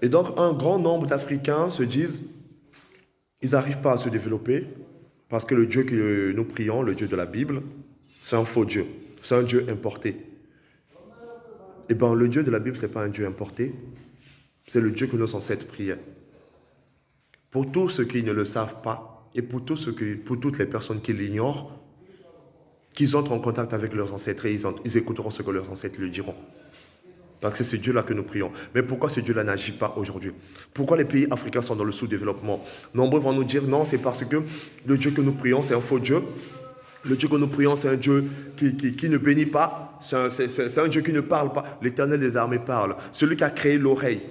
Et donc, un grand nombre d'Africains se disent, ils n'arrivent pas à se développer parce que le Dieu que nous prions, le Dieu de la Bible, c'est un faux Dieu. C'est un Dieu importé. Eh bien, le Dieu de la Bible, ce n'est pas un Dieu importé. C'est le Dieu que nos ancêtres priaient. Pour tous ceux qui ne le savent pas, et pour toutes les personnes qui l'ignorent, qu'ils entrent en contact avec leurs ancêtres et ils écouteront ce que leurs ancêtres leur diront. Parce que c'est ce Dieu-là que nous prions. Mais pourquoi ce Dieu-là n'agit pas aujourd'hui? Pourquoi les pays africains sont dans le sous-développement? Nombreux vont nous dire non, c'est parce que le Dieu que nous prions, c'est un faux Dieu. Le Dieu que nous prions, c'est un Dieu qui ne bénit pas. C'est un Dieu qui ne parle pas. L'Éternel des armées parle. Celui qui a créé l'oreille,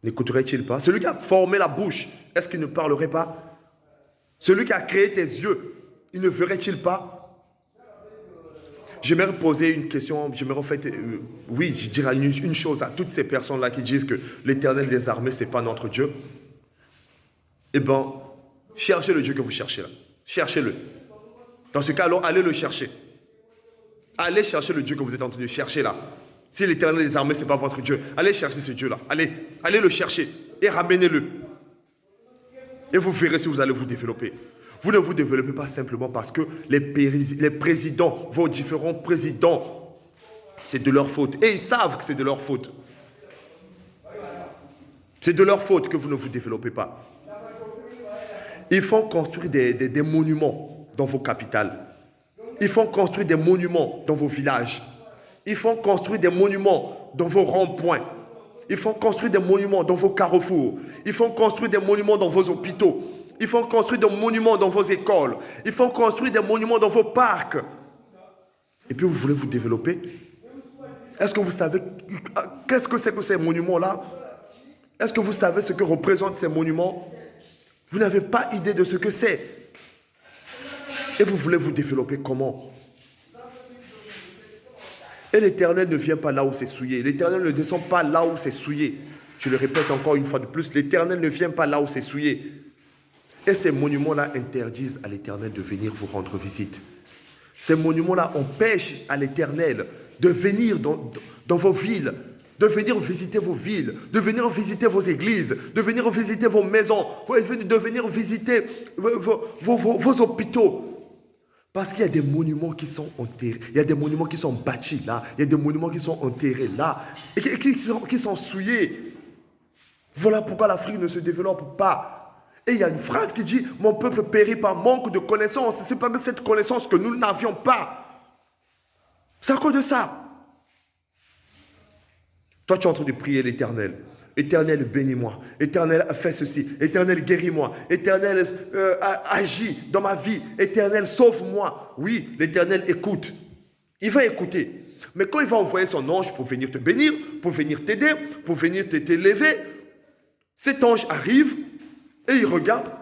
n'écouterait-il pas? Celui qui a formé la bouche, est-ce qu'il ne parlerait pas? Celui qui a créé tes yeux, il ne verrait-il pas? J'aimerais poser une question, j'aimerais en fait, oui, je dirais une chose à toutes ces personnes-là qui disent que l'Éternel des armées, ce n'est pas notre Dieu. Eh bien, cherchez le Dieu que vous cherchez là. Cherchez-le. Dans ce cas, alors, allez le chercher. Allez chercher le Dieu que vous êtes en train de chercher là. Si l'Éternel des armées, ce n'est pas votre Dieu, allez chercher ce Dieu-là. Allez le chercher et ramenez-le. Et vous verrez si vous allez vous développer. Vous ne vous développez pas simplement parce que les présidents, vos différents présidents, c'est de leur faute. Et ils savent que c'est de leur faute. C'est de leur faute que vous ne vous développez pas. Ils font construire des monuments dans vos capitales. Ils font construire des monuments dans vos villages. Ils font construire des monuments dans vos ronds-points. Ils font construire des monuments dans vos carrefours. Ils font construire des monuments dans vos hôpitaux. Ils font construire des monuments dans vos écoles. Ils font construire des monuments dans vos parcs. Et puis vous voulez vous développer? Est-ce que vous savez qu'est-ce que c'est que ces monuments-là? Est-ce que vous savez ce que représentent ces monuments? Vous n'avez pas idée de ce que c'est. Et vous voulez vous développer comment? Et l'Éternel ne vient pas là où c'est souillé. L'Éternel ne descend pas là où c'est souillé. Je le répète encore une fois de plus. L'Éternel ne vient pas là où c'est souillé. Et ces monuments-là interdisent à l'Éternel de venir vous rendre visite. Ces monuments-là empêchent à l'Éternel de venir dans vos villes, de venir visiter vos villes, de venir visiter vos églises, de venir visiter vos maisons, de venir visiter vos hôpitaux. Parce qu'il y a des monuments qui sont enterrés, il y a des monuments qui sont bâtis là, il y a des monuments qui sont enterrés là, et qui sont souillés. Voilà pourquoi l'Afrique ne se développe pas. Et il y a une phrase qui dit « Mon peuple périt par manque de connaissance ». C'est pas que cette connaissance que nous n'avions pas. C'est à cause de ça. Toi, tu es en train de prier l'Éternel. Éternel, bénis-moi. Éternel, fais ceci. Éternel, guéris-moi. Éternel, agis dans ma vie. Éternel, sauve-moi. Oui, l'Éternel écoute. Il va écouter. Mais quand il va envoyer son ange pour venir te bénir, pour venir t'aider, pour venir t'élever, cet ange arrive et il regarde.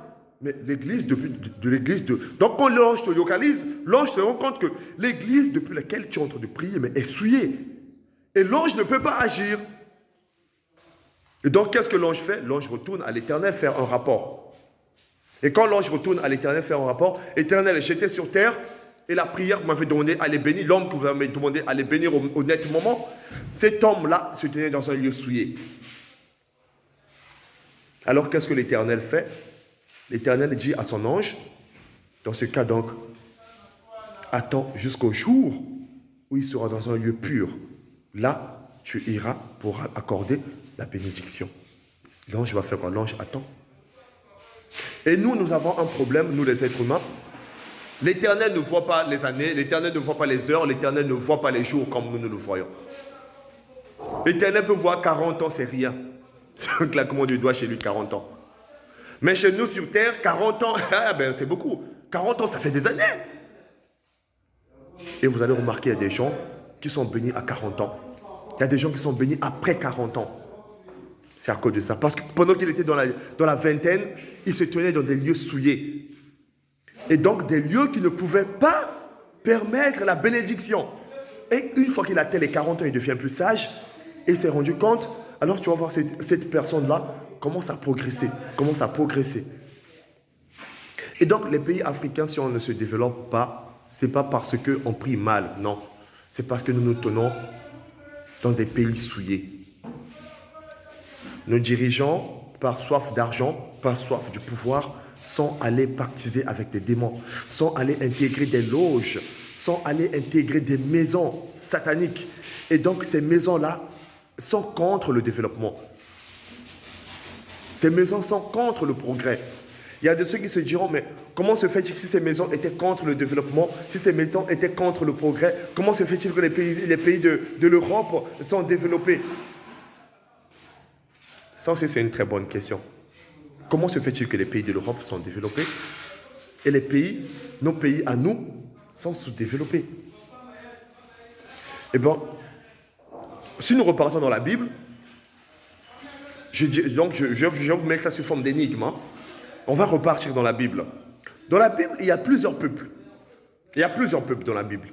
Mais l'église, Donc quand l'ange te localise, l'ange se rend compte que l'église depuis laquelle tu es en train de prier mais est souillée. Et l'ange ne peut pas agir. Et donc, qu'est-ce que l'ange fait? L'ange retourne à l'Éternel faire un rapport. Et quand l'ange retourne à l'Éternel faire un rapport, l'Éternel est jeté sur terre, et la prière que vous m'avez demandé à les bénir, l'homme que vous m'avez demandé à les bénir au net moment, cet homme-là se tenait dans un lieu souillé. Alors, qu'est-ce que l'Éternel fait? L'Éternel dit à son ange, dans ce cas donc, attends jusqu'au jour où il sera dans un lieu pur. Là, tu iras pour accorder la bénédiction. L'ange va faire quoi? L'ange attend. Et nous avons un problème, nous les êtres humains. L'Éternel ne voit pas les années, l'Éternel ne voit pas les heures, l'Éternel ne voit pas les jours comme nous le voyons. L'Éternel peut voir 40 ans, c'est rien. C'est un claquement du doigt chez lui, 40 ans. Mais chez nous sur terre, 40 ans, c'est beaucoup. 40 ans, ça fait des années. Et vous allez remarquer, il y a des gens qui sont bénis à 40 ans. Il y a des gens qui sont bénis après 40 ans. C'est à cause de ça. Parce que pendant qu'il était dans la vingtaine, il se tenait dans des lieux souillés. Et donc des lieux qui ne pouvaient pas permettre la bénédiction. Et une fois qu'il a atteint les 40 ans, il devient plus sage. Et il s'est rendu compte. Alors tu vas voir cette personne-là commence à progresser. Et donc les pays africains, si on ne se développe pas, ce n'est pas parce qu'on prie mal, non. C'est parce que nous nous tenons dans des pays souillés. Nos dirigeants, par soif d'argent, par soif du pouvoir, sont allés pactiser avec des démons, sont allés intégrer des loges, sont allés intégrer des maisons sataniques. Et donc ces maisons-là sont contre le développement. Ces maisons sont contre le progrès. Il y a de ceux qui se diront, mais comment se fait-il que si ces maisons étaient contre le développement, si ces maisons étaient contre le progrès, comment se fait-il que les pays de l'Europe sont développés? Ça aussi, c'est une très bonne question. Comment se fait-il que les pays de l'Europe sont développés et les pays, nos pays à nous, sont sous-développés? Eh bien, si nous repartons dans la Bible, je vais vous mettre ça sous forme d'énigme. On va repartir dans la Bible. Dans la Bible, il y a plusieurs peuples. Il y a plusieurs peuples dans la Bible.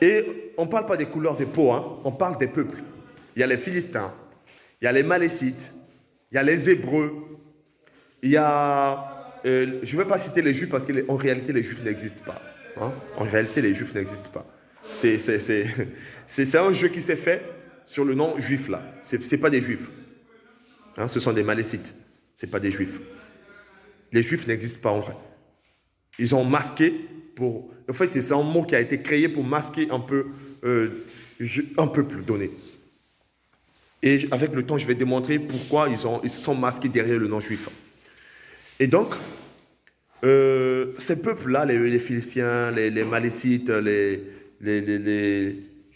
Et on ne parle pas des couleurs de peau, on parle des peuples. Il y a les Philistins, il y a les Malécites, il y a les Hébreux, il y a... je ne vais pas citer les Juifs parce qu'en réalité, les Juifs n'existent pas. En réalité, les Juifs n'existent pas. C'est un jeu qui s'est fait sur le nom juif là. Ce n'est pas des Juifs. Ce sont des Malécites. Ce n'est pas des Juifs. Les Juifs n'existent pas en vrai. Ils ont masqué pour... En fait, c'est un mot qui a été créé pour masquer un peu un peuple donné. Et avec le temps, je vais démontrer pourquoi ils se sont masqués derrière le nom juif. Et donc, ces peuples-là, les Philistins, les Malécites, les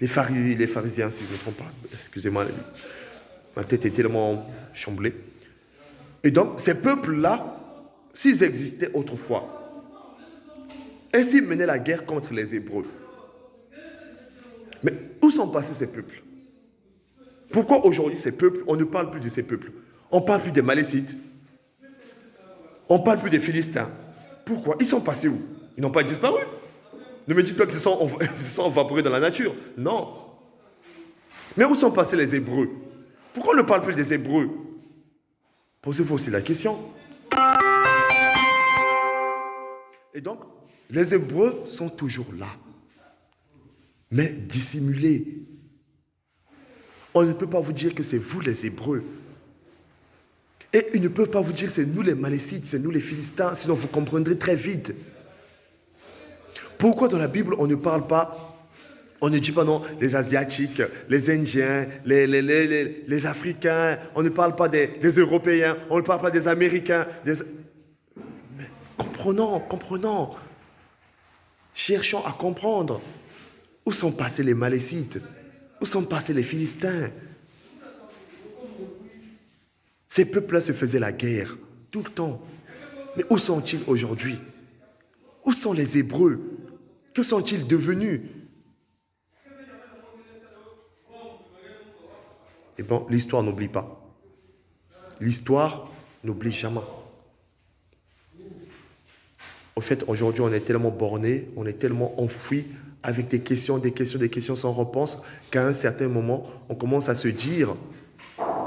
pharisiens, si je ne me trompe pas, excusez-moi, ma tête est tellement chamblée. Et donc, ces peuples-là, s'ils existaient autrefois, et s'ils menaient la guerre contre les Hébreux, mais où sont passés ces peuples? Pourquoi aujourd'hui ces peuples, on ne parle plus de ces peuples? On ne parle plus des Malécites, on ne parle plus des Philistins. Pourquoi? Ils sont passés où? Ils n'ont pas disparu. Ne me dites pas qu'ils se sont évaporés dans la nature. Non. Mais où sont passés les Hébreux? Pourquoi on ne parle plus des Hébreux? Posez-vous aussi la question. Et donc, les Hébreux sont toujours là, mais dissimulés. On ne peut pas vous dire que c'est vous les Hébreux. Et ils ne peuvent pas vous dire que c'est nous les Malécites, c'est nous les Philistins, sinon vous comprendrez très vite. Pourquoi dans la Bible on ne parle pas, on ne dit pas non, les Asiatiques, les Indiens, les Africains, on ne parle pas des Européens, on ne parle pas des Américains. Mais comprenons. Cherchons à comprendre. Où sont passés les Malécites? Où sont passés les Philistins? Ces peuples-là se faisaient la guerre tout le temps. Mais où sont-ils aujourd'hui? Où sont les Hébreux? Que sont-ils devenus? Eh bien, l'histoire n'oublie pas. L'histoire n'oublie jamais. Au fait, aujourd'hui, on est tellement borné, on est tellement enfoui avec des questions sans réponse, qu'à un certain moment, on commence à se dire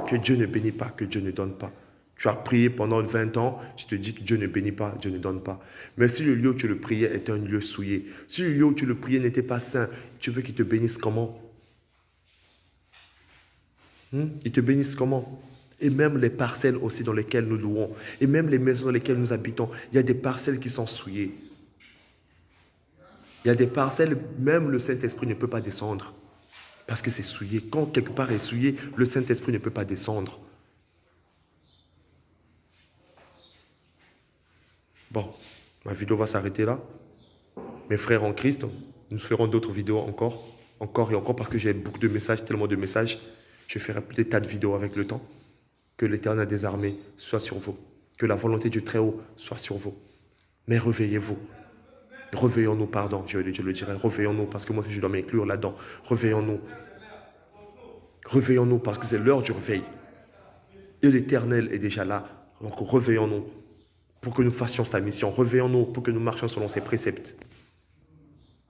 que Dieu ne bénit pas, que Dieu ne donne pas. Tu as prié pendant 20 ans, je te dis que Dieu ne bénit pas, Dieu ne donne pas. Mais si le lieu où tu le priais était un lieu souillé, si le lieu où tu le priais n'était pas saint, tu veux qu'il te bénisse comment? Il te bénisse comment? Et même les parcelles aussi dans lesquelles nous louons, et même les maisons dans lesquelles nous habitons, il y a des parcelles qui sont souillées. Il y a des parcelles, même le Saint-Esprit ne peut pas descendre. Parce que c'est souillé. Quand quelque part est souillé, le Saint-Esprit ne peut pas descendre. Bon, ma vidéo va s'arrêter là. Mes frères en Christ, nous ferons d'autres vidéos encore et encore, parce que j'ai beaucoup de messages, tellement de messages. Je ferai plus des tas de vidéos avec le temps. Que l'Éternel des armées soit sur vous. Que la volonté du Très-Haut soit sur vous. Mais réveillez-vous. Réveillons-nous, pardon, je le dirai, réveillons-nous, parce que moi aussi je dois m'inclure là-dedans. Réveillons-nous. Réveillons-nous, parce que c'est l'heure du réveil. Et l'Éternel est déjà là. Donc réveillons-nous pour que nous fassions sa mission. Réveillons-nous pour que nous marchions selon ses préceptes.